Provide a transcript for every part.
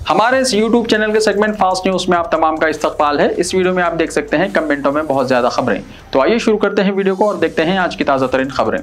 हमारे इस YouTube channel के सेगमेंट फास्ट न्यूज में आप तमाम का इस्तकबाल है। इस वीडियो में आप देख सकते हैं कमेंटों में बहुत ज्यादा खबरें। तो आइए शुरू करते हैं वीडियो को और देखते हैं आज की ताजा तरीन खबरें।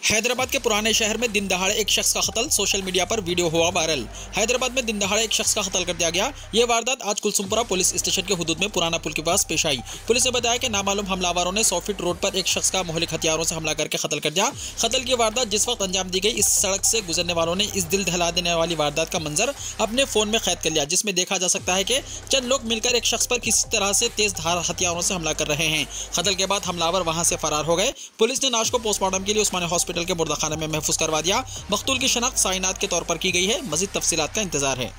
हैदराबाद के पुराने शहर में दिन दहाड़े एक शख्स का कत्ल, सोशल मीडिया पर वीडियो हुआ वायरल। हैदराबाद में दिन दहाड़े एक शख्स का कत्ल कर दिया गया। ये वारदात आज कुलसुमपुरा पुलिस स्टेशन के हुदूद में पुराना पुल के पास पेश आई। पुलिस ने बताया कि नामालूम हमलावरों ने 100 फीट रोड पर एक शख्स का मोहलिक हथियारों से हमला करके कत्ल कर दिया। कत्ल की वारदात जिस वक्त अंजाम दी गई, इस सड़क से गुजरने वालों ने इस दिल दहला देने वाली वारदात का मंजर अपने फोन में कैद कर लिया, जिसमें देखा जा सकता है कि चंद लोग मिलकर एक शख्स पर किसी तरह से तेज धार हथियारों से हमला कर रहे हैं। कत्ल के बाद हमलावर वहां से फरार हो गए। पुलिस ने लाश को पोस्टमार्टम के लिए उस्मानिया हॉस्पिटल के मुर्दाखाने में महफूज करवा दिया। मकतूल की शनाख्त साइनात के तौर पर की गई है। मजीद तफसीलात का इंतजार है।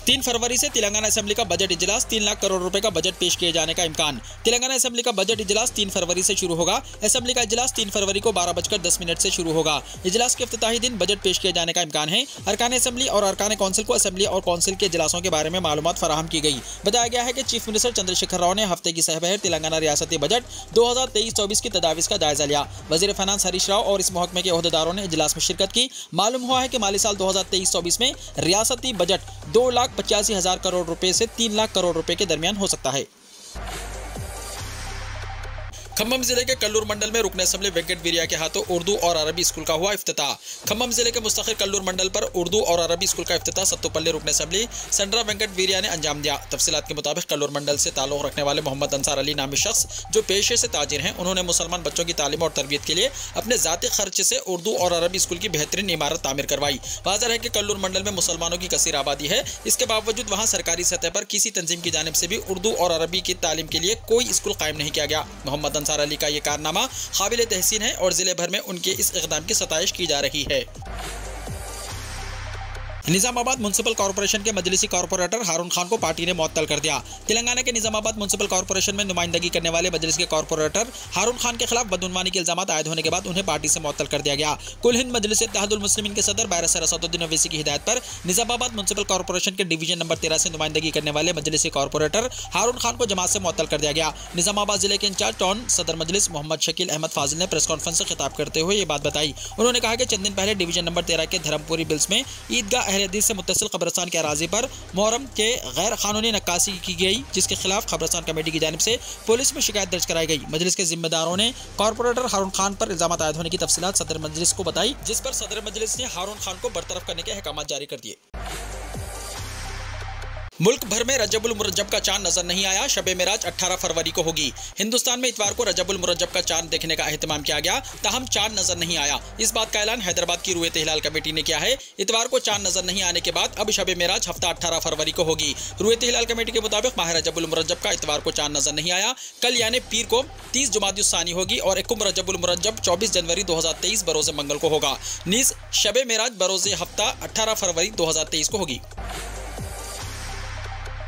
3 फरवरी से तेलंगाना असेंबली का बजट इजलास, 3 लाख करोड़ रुपए का बजट पेश किए जाने का इम्कान। तेलंगाना असेंबली का बजट इजलास 3 फरवरी से शुरू होगा। असेंबली का इजलास 3 फरवरी को 12:10 से शुरू होगा। इजलास के इफ्तिताही दिन बजट पेश किए जाने का इम्कान है। अरकान असेंबली और अरकान कौंसिल को असेंबली और कौंसिल के इजलासों के बारे में मालूमात फराहम की गई। बताया गया है कि चीफ मिनिस्टर चंद्रशेखर राव ने हफ्ते की सहबहर तेलंगाना रियासती बजट 2023-24 की तजावीज़ का जायजा लिया। वजीर फाइनेंस हरीश राव और इस महकमे के ओहदेदारों ने इजलास में शिरकत की। मालूम हुआ है कि माली साल 2023-24 में रियासती बजट 2,85,000 करोड़ रुपए से 3 लाख करोड़ रुपए के दरमियान हो सकता है। खम्भम जिले के कल्लूर मंडल में रुकन असेंबली वेंकट वीरिया के हाथों उर्दू और अरबी स्कूल का हुआ इफ्तिताह। खम्भम जिले के मुस्तकिल कल्लूर मंडल पर उर्दू और अरबी स्कूल का इफ्तिताह सत्तुपल्ली रुकन असेंबली सेंड्रा वेंकट वीरिया ने अंजाम दिया। तफसीलात के मुताबिक कल्लूर मंडल से ताल्लुक रखने वाले मोहम्मद अंसार अली नामी शख्स, जो पेशे से ताजिर हैं, उन्होंने मुसलमान बच्चों की तालीम और तरबियत के लिए अपने जाती खर्च से उर्दू और अरबी स्कूल की बेहतरीन इमारत तामीर करवाई। वाज़ेह है कि कल्लूर मंडल में मुसलमानों की कसीर आबादी है। इसके बावजूद वहाँ सरकारी सतह पर किसी तंजीम की जानिब से भी उर्दू और अरबी की तालीम के लिए कोई स्कूल कायम नहीं किया गया। मोहम्मद अंसार अली का ये कारनामा काबिल तहसीन है और जिले भर में उनके इस इक़दाम की सताइश की जा रही है। निजामाबाद म्युनिसिपल कॉर्पोरेशन के मजलिसी कॉर्पोरेटर हारून खान को पार्टी ने मुअत्तल कर दिया। तेलंगाना के निजामाबाद म्युनिसिपल कॉर्पोरेशन में नुमाइंदगी करने वाले मजलिस के कॉर्पोरेटर हारून खान के खिलाफ बदउनवानी के इल्जामात आयद होने के बाद उन्हें पार्टी से मुअत्तल कर दिया गया। कुल हिंद मजलिस इत्तेहादुल मुस्लिमीन के सदर बैरिस्टर असदुद्दीन अवैसी की हिदायत पर निजामाबाद म्युनिसिपल कॉर्पोरेशन के डिवीजन नंबर 13 से नुमाइंदगी करने वाले मजलिसी कॉर्पोरेटर हारून खान को जमात से मुअत्तल कर दिया गया। निजामाबाद जिले के इंचार्ज टाउन सदर मजलिस मोहम्मद शकील अहमद फाजिल ने प्रेस कॉन्फ्रेंस से खिताब करते हुए ये बात बताई। उन्होंने कहा कि चंद दिन पहले डिवीजन नंबर 13 के धर्मपुरी बिल्स में ईदगाह अहले हदीस से मुत्तसिल कब्रिस्तान के अराजी पर मुहर्रम के गैर कानूनी नक्काशी की गई, जिसके खिलाफ कब्रिस्तान कमेटी की जानिब से पुलिस में शिकायत दर्ज कराई गई। मजलिस के जिम्मेदारों ने कॉर्पोरेटर हारून खान पर इल्जामात आयद होने की तफसीलात सदर मजलिस को बताई, जिस पर सदर मजलिस ने हारून खान को बरतरफ करने के अहकाम जारी कर दिए। मुल्क भर में रजबुल मुरज्जब का चांद नजर नहीं आया। शब मेराज 18 फरवरी को होगी। हिंदुस्तान में इतवार को रजबुल मुरज्जब का चांद देखने का एहतमाम किया गया, ताहम चांद नजर नहीं आया। इस बात का ऐलान हैदराबाद की रुयत हिलाल कमेटी ने किया है। इतवार को चांद नजर नहीं आने के बाद अब शब मेराज हफ्ता 18 फरवरी को होगी। रुयत हिलाल कमेटी के मुताबिक माह रजबुल मुरज्जब का इतवार को चांद नजर नहीं आया। कल यानी पीर को 30 जुमादुस्सानी होगी और एकुम रजबुल मुरज्जब 24 जनवरी 2023 बरोज़ मंगल को होगा। नीज शब मेराज बरोज़ हफ्ता 18 फरवरी 2023 को होगी।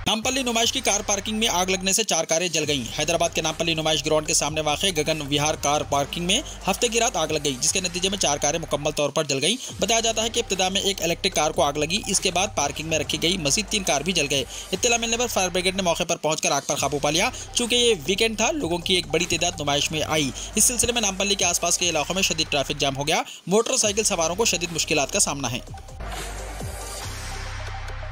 नामपल्ली नुमाइश की कार पार्किंग में आग लगने से 4 कारें जल गईं। हैदराबाद के नामपल्ली नुमाइश ग्राउंड के सामने वाक़े गगन विहार कार पार्किंग में हफ्ते की रात आग लग गई, जिसके नतीजे में 4 कारें मुकम्मल तौर पर जल गईं। बताया जाता है कि इब्तिदा में एक इलेक्ट्रिक कार को आग लगी। इसके बाद पार्किंग में रखी गई मज़ीद 3 कार भी जल गए। इत्तला मिलने पर फायर ब्रिगेड ने मौके पर पहुंचकर आग पर काबू पा लिया। चूंकि ये वीकेंड था, लोगों की एक बड़ी तादाद नुमाइश में आई। इस सिलसिले में नामपल्ली के आसपास के इलाकों में शदीद ट्रैफिक जाम हो गया। मोटरसाइकिल सवारों को शदीद मुश्किलात का सामना है।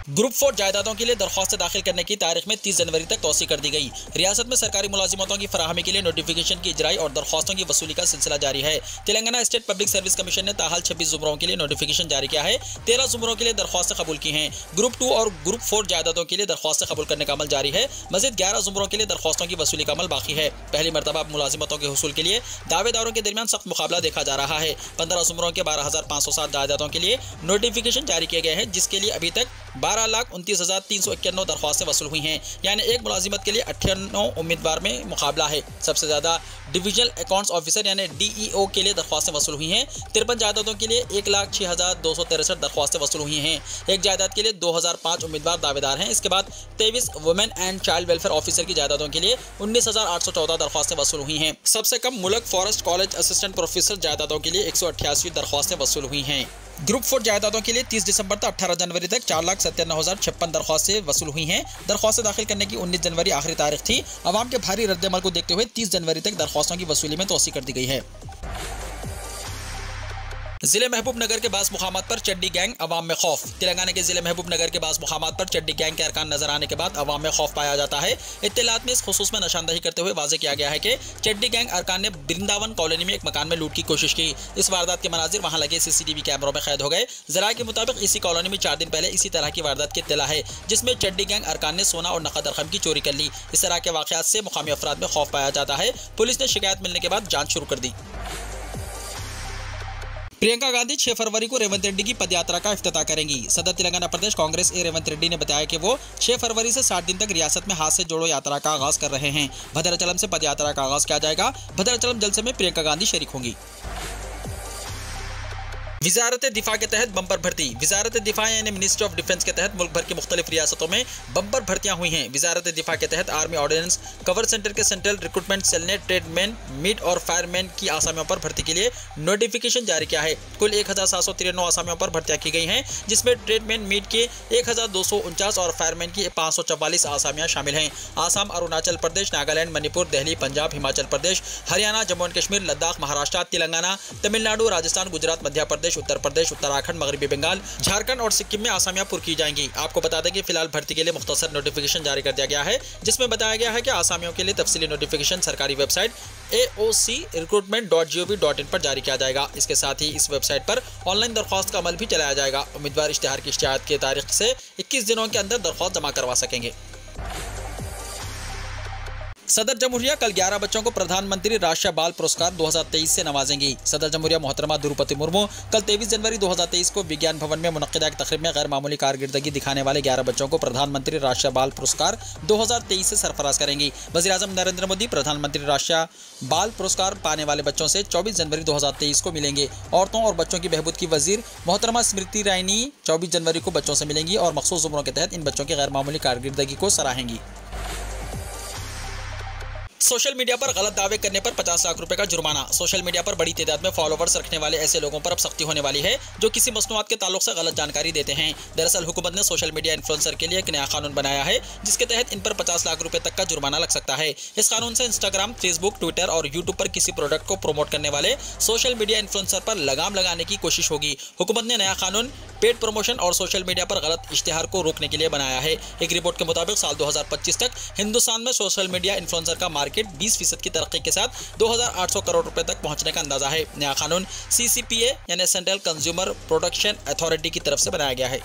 ग्रुप 4 जायदादों के लिए दरख्वास्त दाखिल करने की तारीख में 30 जनवरी तक तौसी कर दी गई। रियासत में सरकारी मुलाजिमतों की फराहमी के लिए नोटिफिकेशन की इजराई और दरख्वास्तों की वसूली का सिलसिला जारी है। Telangana state public service commission ने ताहाल 26 जुमरों के लिए नोटिफिकेशन जारी किया है। 13 जुमरों के लिए दरख्वास्त कबूल की हैं। ग्रुप 2 और ग्रुप 4 जायदादों के लिए दरख्वास्त कबूल करने का अमल जारी है। मजीद 11 जुमरों के लिए दरख्वास्तों की वसूली का अमल बाकी है। पहली मरतबा मुलाजिमतों के हुसूल के लिए दावेदारों के दरमियान सख्त मुकाबला देखा जा रहा है। 15 जुमरों के 12,507 जायदादों के लिए नोटिफिकेशन जारी किए गए हैं, जिसके लिए अभी तक 12,29,391 दरख्वास्तें वसूल हुई हैं। यानी एक मुलाजिमत के लिए 98 उम्मीदवार में मुकाबला है। सबसे ज़्यादा डिविजनल अकाउंट्स ऑफिसर यानी DEO के लिए दरख्वास्तें वसूल हुई हैं। 53 जायदादों के लिए 1,06,263 दरख्वास्तें वसूल हुई हैं। एक जायदाद के लिए 2005 उम्मीदवार दावेदार हैं। इसके बाद 23 women and child welfare officer की जायदादों के लिए 19,814 दरख्वास्तें वसूल हुई हैं। सबसे कम मुल्क फॉरेस्ट कॉलेज असिस्टेंट प्रोफेसर जायदादों के लिए 188 दरख्वास्तें वसूल हुई हैं। ग्रुप 4 जायदादों के लिए 30 दिसंबर तक 18 जनवरी तक 4,97,056 दरख्वास्तें वसूल हुई हैं। दरख्वास्तें दाखिल करने की 19 जनवरी आखिरी तारीख थी। अवाम के भारी रद्दमल को देखते हुए 30 जनवरी तक दरख्वास्तों की वसूली में तोसी कर दी गई है। जिले महबूब नगर के बास मुकामात पर चड्डी गैंग अवाम में खौफ। तेलंगाना के जिले महबूब नगर के बास मुकामात पर चड्डी गैंग के अरकान नजर आने के बाद अवाम में खौफ पाया जाता है। इत्तलात में इस खुसूस में निशानदही करते हुए वाज़ेह किया गया है कि चड्डी गैंग अरकान ने वृंदावन कॉलोनी में एक मकान में लूट की कोशिश की। इस वारदात के मनाजिर वहां लगे CCTV कैमरों में कैद हो गए। जराये के मुताबिक इसी कॉलोनी में 4 दिन पहले इसी तरह की वारदात की इत्तला है, जिसमें चड्डी गैंग अरकान ने सोना और नकद रकम की चोरी कर ली। इस तरह के वाक़यात से मुकामी अफराद में खौफ पाया जाता है। पुलिस ने शिकायत मिलने के बाद जाँच शुरू कर दी। प्रियंका गांधी 6 फरवरी को रेवंत रेड्डी की पदयात्रा का इफ्तिताह करेंगी। सदर तेलंगाना प्रदेश कांग्रेस रेवंत रेड्डी ने बताया कि वो 6 फरवरी से 60 दिन तक रियासत में हाथ से जोड़ो यात्रा का आगाज कर रहे हैं। भद्राचलम से पदयात्रा का आगाज किया जाएगा। भद्राचलम जलसे में प्रियंका गांधी शरीक होंगी। वजारत दिफा के तहत बम्पर भर्ती। वजारत दिफा यानी मिनिस्ट्री ऑफ डिफेंस के तहत मुल्क भर की मुख्तलिफ रियासतों में बम्पर भर्तियां हुई हैं। वजारत दिफा के तहत आर्मी ऑर्डिनेंस कवर सेंटर के सेंट्रल रिक्रूटमेंट सेल ने ट्रेडमैन, मीट और फायरमैन की आसामियों पर भर्ती के लिए नोटिफिकेशन जारी किया है। कुल 1793 आसामियों पर भर्तियां की गई हैं, जिसमें ट्रेडमैन मीट के 1249 और फायरमैन की 544 आसामियां शामिल हैं। आसाम, अरुणाचल प्रदेश, नागालैंड, मणिपुर, दिल्ली, पंजाब, हिमाचल प्रदेश, हरियाणा, जम्मू एंड कश्मीर, लद्दाख, महाराष्ट्र, तेलंगाना, तमिलनाडु, राजस्थान, गुजरात, मध्य प्रदेश, उत्तर प्रदेश, उत्तराखंड, मगरबी बंगाल, झारखंड और सिक्किम में आसामियां पुर की जाएंगी। आपको बता दें कि फिलहाल भर्ती के लिए मुख्तसर नोटिफिकेशन जारी कर दिया गया है, जिसमें बताया गया है कि आसामियों के लिए तफसीली नोटिफिकेशन सरकारी वेबसाइट aocrecruitment.gov.in पर जारी किया जाएगा। इसके साथ ही इस वेबसाइट पर ऑनलाइन दरख्वास्त का अमल भी चलाया जाएगा। उम्मीदवार इश्तिहार की शिकायत की तारीख से 21 दिनों के अंदर दरख्वास्त जमा करवा सकेंगे। सदर जमहूरिया कल 11 बच्चों को प्रधानमंत्री राष्ट्रीय बाल पुरस्कार 2023 से नवाजेंगी। सदर जमहूरिया मोहतरमा द्रौपदी मुर्मू कल 23 जनवरी 2023 को विज्ञान भवन में मुनक्किदा एक तकरीब में गैर मामूली कारकर्दगी दिखाने वाले 11 बच्चों को प्रधानमंत्री राष्ट्रीय बाल पुरस्कार 2023 से सरफराज करेंगी। वज़ीर-ए-आज़म नरेंद्र मोदी प्रधानमंत्री राष्ट्रीय बाल पुरस्कार पाने वाले बच्चों से 24 जनवरी 2023 को मिलेंगे। औरतों और बच्चों की बहबूद की वजीर मोहतरमा स्मृति ईरानी 24 जनवरी को बच्चों से मिलेंगी और मखसूस ज़ुमरों के तहत इन बच्चों की गैर मामूली कारकर्दगी को सराहेंगी। सोशल मीडिया पर गलत दावे करने पर 50 लाख रुपए का जुर्माना। सोशल मीडिया पर बड़ी तादाद में फॉलोवर्स रखने वाले ऐसे लोगों पर अब सख्ती होने वाली है जो किसी मसनूआत के ताल्लुक से गलत जानकारी देते हैं। दरअसल हुकूमत ने सोशल मीडिया इन्फ्लुएंसर के लिए एक नया कानून बनाया है, जिसके तहत इन पर 50 लाख रुपए तक का जुर्माना लग सकता है। इस कानून से इंस्टाग्राम, फेसबुक, ट्विटर और यूट्यूब पर किसी प्रोडक्ट को प्रमोट करने वाले सोशल मीडिया इन्फ्लुएंसर पर लगाम लगाने की कोशिश होगी। हुकूमत ने नया कानून पेड प्रमोशन और सोशल मीडिया पर गलत इश्तिहार को रोकने के लिए बनाया है। एक रिपोर्ट के मुताबिक साल 2025 तक हिंदुस्तान में सोशल मीडिया इन्फ्लुएंसर का मार्केट 20% की तरक्की के साथ 2800 करोड़ रुपए तक पहुंचने का अंदाजा है। नया कानून CCPA यानी सेंट्रल कंज्यूमर प्रोटेक्शन अथॉरिटी की तरफ से बनाया गया है।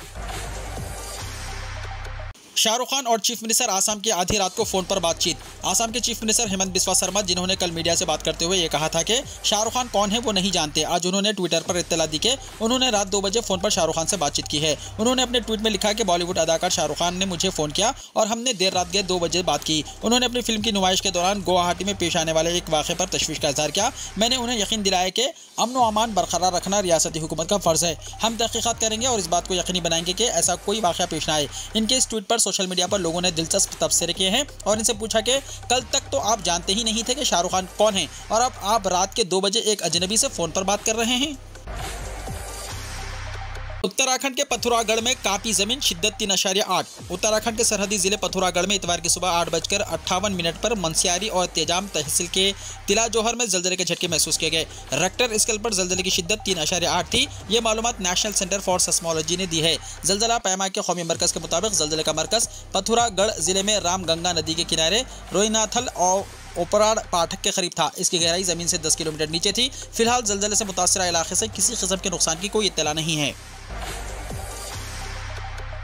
शाहरुख खान और चीफ मिनिस्टर आसाम की आधी रात को फोन पर बातचीत। आसाम के चीफ मिनिस्टर हेमंत बिस्वा शर्मा, जिन्होंने कल मीडिया से बात करते हुए ये कहा था कि शाहरुख खान कौन है वो नहीं जानते, आज उन्होंने ट्विटर पर इत्तला दी कि उन्होंने रात 2 बजे फोन पर शाहरुख खान से बातचीत की है। उन्होंने अपने ट्वीट में लिखा कि बॉलीवुड अदाकार शाहरुख खान ने मुझे फोन किया और हमने देर रात गए 2 बजे बात की। उन्होंने अपनी फिल्म की नुमाइश के दौरान गुवाहाटी में पेश आने वाले एक वाक़े पर तशवीश का इजहार किया। मैंने उन्हें यकीन दिलाया कि अमन व अमान बरकरार रखना रियासती हुकूमत का फ़र्ज़ है। हम तहक़ीक़ात करेंगे और इस बात को यकीनी बनाएंगे कि ऐसा कोई वाक़या पेश न आए। इनके इस ट्वीट पर सोशल मीडिया पर लोगों ने दिलचस्प तबसरे किए हैं और इनसे पूछा कि कल तक तो आप जानते ही नहीं थे कि शाहरुख खान कौन है और अब आप रात के 2 बजे एक अजनबी से फोन पर बात कर रहे हैं। उत्तराखंड के पथुरागढ़ में कापी जमीन, शिद्दत 3.8। उत्तराखंड के सरहदी जिले पथुरागढ़ में इतवार की सुबह 8:58 पर मनसियारी और तेजाम तहसील के तिला जोहर में जलजले के झटके महसूस किए गए। रेक्टर स्केल पर जलजले की शिद्दत 3.8 थी। ये मालूमात नेशनल सेंटर फॉर सेस्मोलॉजी ने दी है। जलजला पैमा के कौमी मरकज के मुताबिक जलजले का मरकज पथुरागढ़ जिले में रामगंगा नदी के किनारे रोहिनाथल और ओपराड़ पाठक के करीब था। इसकी गहराई जमीन से 10 किलोमीटर नीचे थी। फिलहाल जलजले से मुतासरा इलाके से किसी किस्म के नुकसान की कोई इत्तला नहीं है।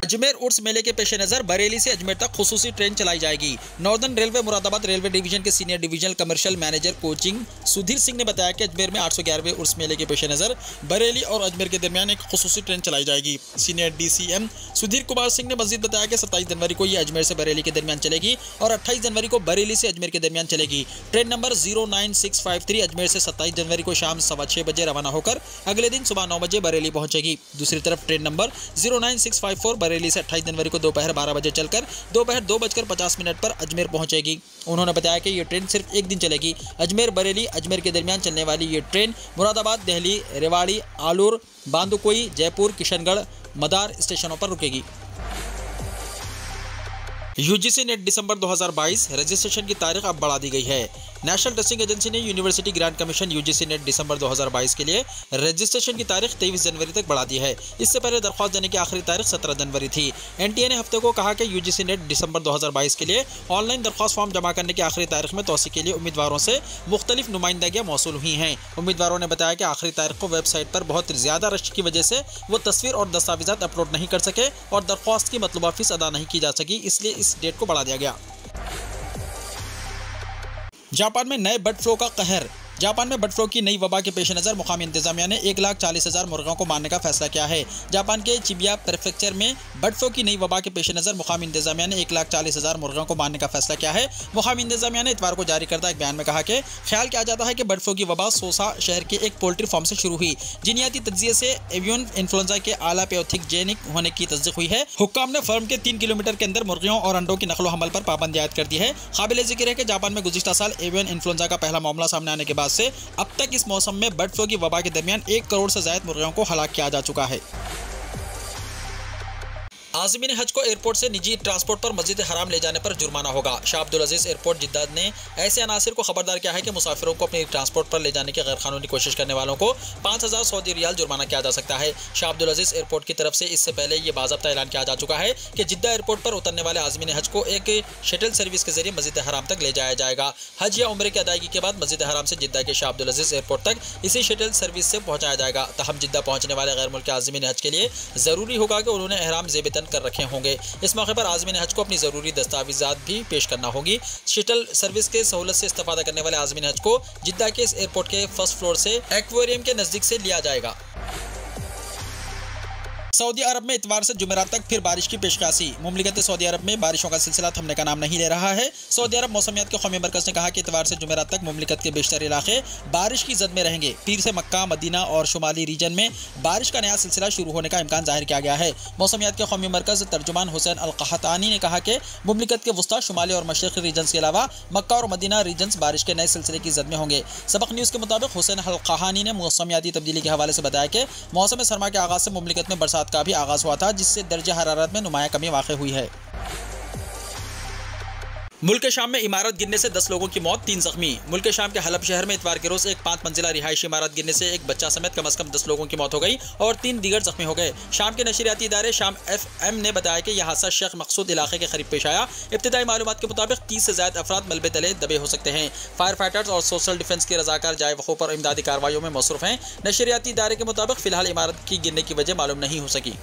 अजमेर उर्स मेले के पेश नज़र बरेली से अजमेर तक खुसूसी ट्रेन चलाई जाएगी। Northern railway Moradabad railway division के senior divisional commercial manager coaching Sudhir Singh ने बताया कि अजमेर में 811वें उर्स मेले के पेश नज़र बरेली और अजमेर के दरमियान एक खुसूसी ट्रेन चलाई जाएगी। सीनियर DCM सुधीर कुमार सिंह ने मजीद बताया कि 27 जनवरी को ये अजमेर से बरेली के दरमियान चलेगी और 28 जनवरी को बरेली से अजमेर के दरमियान चलेगी। ट्रेन नंबर 09653 अजमेर से 27 जनवरी को शाम 6:15 बजे रवाना होकर अगले दिन सुबह 9 बजे बरेली पहुंचेगी। दूसरी तरफ ट्रेन नंबर 09654 बरेली से 28 जनवरी को दोपहर 12 बजे चलकर दोपहर 2:50 पर अजमेर पहुंचेगी। उन्होंने बताया कि ये ट्रेन सिर्फ एक दिन चलेगी। अजमेर बरेली अजमेर के दरमियान चलने वाली ये ट्रेन मुरादाबाद, दिल्ली, रेवाड़ी, आलूर, बांदुकोई, जयपुर, किशनगढ़, मदार स्टेशनों पर रुकेगी। UGC नेट दिसंबर 2022 रजिस्ट्रेशन की तारीख अब बढ़ा दी गई है। नेशनल टेस्टिंग एजेंसी ने university grants commission UGC NET दिसंबर 2022 के लिए रजिस्ट्रेशन की तारीख 23 जनवरी तक बढ़ा दी है। इससे पहले दरख्वास्त देने की आखिरी तारीख 17 जनवरी थी। एनटीए ने हफ्ते को कहा कि यूजीसी नेट दिसंबर 2022 के लिए ऑनलाइन दरख्वास्त फॉर्म जमा करने की आखिरी तारीख में तोसी के लिए उम्मीदवारों से मुख्तलिफ नुमाइंदगियां मौसूल हुई हैं। उम्मीदवारों ने बताया कि आखिरी तारीख को वेबसाइट पर बहुत ज़्यादा रश की वजह से वो तस्वीर और दस्तावेज़ात अपलोड नहीं कर सके और दरख्वास्त की मतलूबा फीस अदा नहीं की जा सकी, इसलिए इस डेट को बढ़ा दिया गया। जापान में नए बर्ड फ्लू का कहर। जापान में बर्ड फ्लू की नई वबा के पेश नज़र मुकामी इंतजामिया ने 1,40,000 मुर्गों को मारने का फैसला किया है। जापान के चिबिया प्रेफेक्चर में बर्ड फ्लू की नई वबा के पेश नज़र मुकामी इंतजामिया ने 1,40,000 मुर्गों को मारने का फैसला किया है। मुकामी इंतजामिया ने इतवार को जारी करदा एक बयान में कहा कि ख्याल किया जाता है कि बर्ड फ्लू की वबा सोसा शहर के एक पोल्ट्री फार्म से शुरू हुई। जीनियाती तज्जिये से एवियन इन्फ्लुएंजा के आला पैथोजेनिक होने की तस्दीक हुई है। हुक्काम ने फर्म के 3 किलोमीटर के अंदर मुर्गियों और अंडों की नकलो हमल पर पाबंदी आयद कर दी है। काबिल जिक्र है कि जापान में गुज़िश्ता साल एवियन इन्फ्लुएंजा का पहला मामला सामने आने के बाद से अब तक इस मौसम में बर्ड फ्लू की वबा के दरमियान 1 करोड़ से ज्यादा मुर्गियों को हलाक किया जा चुका है। आज़मीन हज को एयरपोर्ट से निजी ट्रांसपोर्ट पर मस्जिद हराम ले जाने पर जुर्माना होगा। शाह अब्दुल अजीज एयरपोर्ट जिद्दा ने ऐसे अनासिर को खबरदार किया है कि मुसाफिरों को अपनी ट्रांसपोर्ट पर ले जाने की गैरकानूनी कोशिश करने वालों को 5,000 सऊदी रियाल जुर्माना किया जा सकता है। शाह अब्दुल अजीज एयरपोर्ट की तरफ से इससे पहले ये बाज़ाब्ता ऐलान किया जा चुका है कि जिद्दा एयरपोर्ट पर उतरने वाले आज़मीन हज को एक शटल सर्विस के जरिए मस्जिद हराम तक ले जाया जाएगा। हज या उम्रे की अदायगी के बाद मस्जिद हराम से जिद्दा के शाह अब्दुल अजीज एयरपोर्ट तक इसी शटल सर्विस से पहुँचाया जाएगा। तहम जिद्दा पहुँचने वाले गैर मुल्की आज़मीन हज के लिए ज़रूरी होगा कि उन्होंने एहराम ज़ेब-ए-तन कर रखे होंगे। इस मौके पर आज़मीन हज को अपनी ज़रूरी दस्तावेज़ात भी पेश करना होगी। शटल सर्विस के सहूलत से इस्तेफादा करने वाले आज़मीन हज को जिद्दा के इस एयरपोर्ट के फर्स्ट फ्लोर से एक्वेरियम के नज़दीक से लिया जाएगा। सऊदी अरब में इतवार से जुमेरात तक फिर बारिश की पेशकशी। मुमलिकत सऊदी अरब में बारिशों का सिलसिला थमने का नाम नहीं ले रहा है। सऊदी अरब मौसमियात के कौमी मरकज़ ने कहा कि इतवार से जुमेरात तक मुमलिकत के बेशतर इलाके बारिश की जद में रहेंगे। पीर से मक्का, मदीना और शुमाली रीजन में बारिश का नया सिलसिला शुरू होने का इम्कान जाहिर किया गया है। मौसमियात के कौमी मरकज़ तर्जुमान हुसैन अल-क़हतानी ने कहा कि मुमलिकत के वस्ता, शुमाली और मशरिक़ी रीजन्स के अलावा मक्का और मदीना रीजन्स बारिश के नए सिलसिले की जद में होंगे। सबक न्यूज़ के मुताबिक हुसैन अल-क़हतानी ने मौसमियाती तब्दीली के हवाले से बताया कि मौसम सरमा के आगाज़ से मुमलिकत में बरसात का भी आगाज़ हुआ था, जिससे दर्जे हरारत में नुमाया कमी वाक़ई हुई है। मुल्क शाम में इमारत गिरने से 10 लोगों की मौत, 3 जख्मी। मुल्क शाम के हलब शहर में इतवार के रोज एक 5 मंजिला रिहायशी इमारत गिरने से एक बच्चा समेत कम से कम 10 लोगों की मौत हो गई और 3 दीगर जख्मी हो गए। शाम के नशरियाती इदारे शाम FM ने बताया कि यह हादसा शेख मकसूद इलाके के करीब पेश आया। इब्तिदाई मालूमात के मुताबिक 30 से ज्यादा अफराद मलबे तले दबे हो सकते हैं। फायर फाइटर्स और सोशल डिफेंस के रजाकार जाए वक़ूफ़ पर इमदादी कार्रवाइयों में मसरूफ़ हैं। नशरियाती इदारे के मुताबिक फिलहाल इमारत की गिरने की वजह मालूम नहीं हो सकी।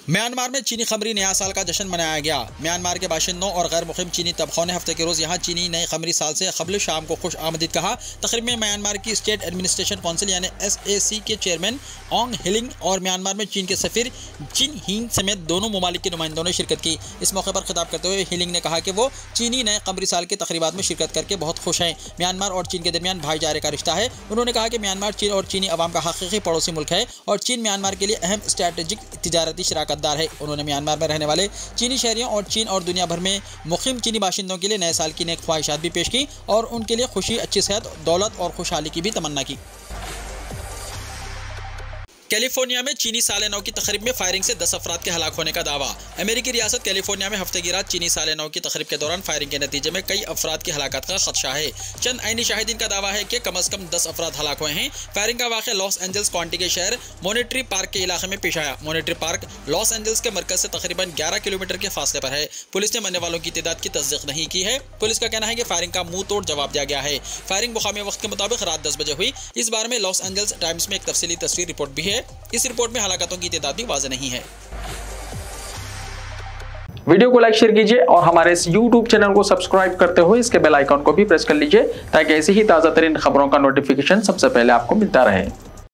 म्यांमार में चीनी खमरी नया साल का जश्न मनाया गया। म्यांमार के बाशिंदों और गैर मुक़ीम चीनी तबक़ों ने हफ्ते के रोज़ यहाँ चीनी नए खमरी साल से क़ब्ल शाम को खुश आमदीद कहा। तक़रीब में म्यांमार की स्टेट एडमिनिस्ट्रेशन काउंसिल यानी SAC के चेयरमैन ओंग हिलिंग और म्यांमार में चीन के सफ़ीर चिन हिंग समेत दोनों ममालिक के नुमाइंदों ने शिरकत की। इस मौके पर खिताब करते हुए हिलिंग ने कहा कि वो चीनी नए क़मरी साल के तक़रीबात में शिरकत करके बहुत खुश हैं। म्यांमार और चीन के दरमियान भाईचारे का रिश्ता है। उन्होंने कहा कि म्यांमार चीन और चीनी अवाम का हकीकी पड़ोसी मुल्क है और चीन म्यांमार के लिए अहम स्ट्रैटेजिक तिजारती शराकतदार है। उन्होंने म्यांमार में रहने वाले चीनी शहरियों और चीन और दुनिया भर में मुक़ीम चीनी बाशिंदों के लिए नए साल की नेक ख्वाहिशात भी पेश की और उनके लिए खुशी, अच्छी सेहत, दौलत और खुशहाली की भी तमन्ना की। कैलिफोर्निया में चीनी साल नौ की तकरीब में फायरिंग से 10 अफराद के हलाक होने का दावा। अमेरिकी रियासत कैलिफोर्निया में हफ्ते की रात चीनी साल नौ की तकरीब के दौरान फायरिंग के नतीजे में कई अफराद की हलाकत का खदशा है। चंद आईनी शाहिदीन का दावा है कि कम अज़ कम 10 अफराद हलाक हुए हैं। फायरिंग का वाक़या लॉस एंजल्स काउंटी के शहर मोनेटरी पार्क के इलाके में पेश आया। मोनेटरी पार्क लॉस एंजल्स के मरकज से तकरीबन 11 किलोमीटर के फासले पर है। पुलिस ने मरने वालों की तादाद की तस्दीक नहीं की है। पुलिस का कहना है कि फायरिंग का मुंह तोड़ जवाब दिया गया है। फायरिंग मुकामी वक्त के मुताबिक रात 10 बजे हुई। इस बारे में लॉस एंजल्स टाइम्स में एक तफसीली तस्वीर रिपोर्ट भी है। इस रिपोर्ट में हलाकतों की तादाद भी वाज़ेह नहीं है। वीडियो को लाइक शेयर कीजिए और हमारे इस YouTube चैनल को सब्सक्राइब करते हुए इसके बेल आइकन को भी प्रेस कर लीजिए ताकि ऐसी ही ताज़ा तरीन खबरों का नोटिफिकेशन सबसे पहले आपको मिलता रहे।